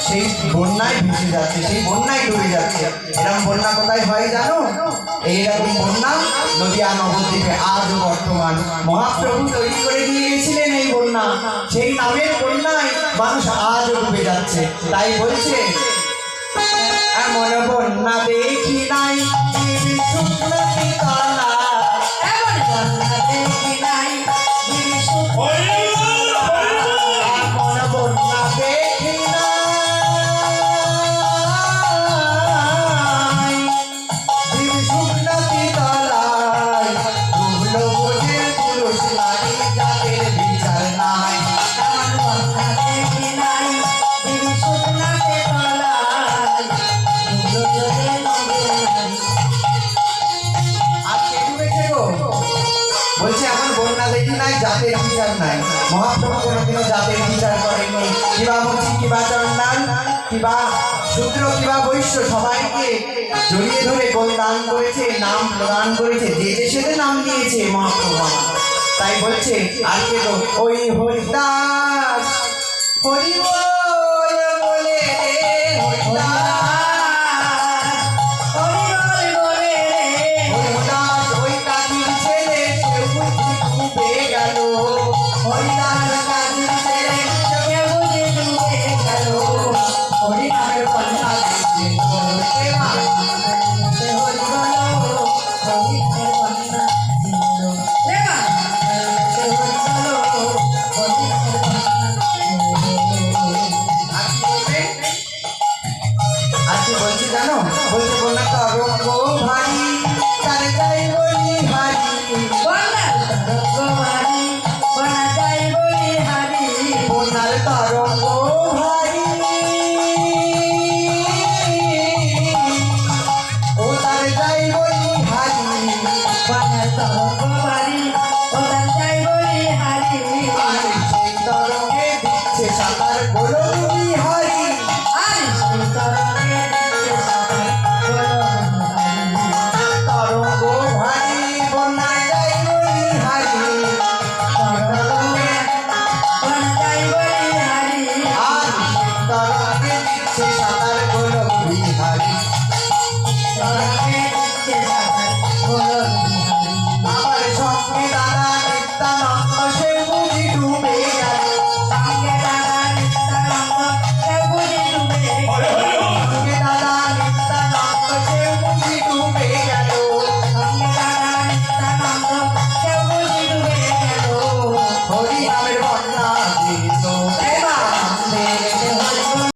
সেই বন্যায় ভেসে যাচ্ছে, সেই বন্যায় ডুবে যাচ্ছে। এরকম বন্যা কোথায় হয় জানো? এইরকম বন্যা নদিয়া নবদ্বীপে আজও বর্তমান। মহাপ্রভু তৈরি করে দিয়ে গেছিলেন এই বন্যা, সেই নামের বন্যায় মানুষ আজও ডুবে যাচ্ছে। তাই বলছে এমন বন্যা দেখি নাই শুকনো তলা, এমন বন্যা দেখি নাই এমন বন্যা দেখি নাই শুকনো তলায় ডুবলো বোঝের পুরুষ নারী যাদের বিচার নাই। এমন বন্যা দেখি নাই শুকনো তলায় ডুবলো আজকে ডুবেছে গো। বলছে এমন বন্যা দেখি নাই জাতের বিচার নাই। মহাপ্রভু কোনোদিনও জাতের বিচার করেননি। কিবা মুচি, কিবা চন্ডাল, কিবা শূদ্র, কিবা বৈশ্য সবাইকে জড়িয়ে ধরে গোল দান করেছে, নাম প্রদান করেছে, যে দেশেতে নাম দিয়েছে মহাপ্রভু আমার। তাই বলছে আজকে তো ওই হরিদাস হরিবল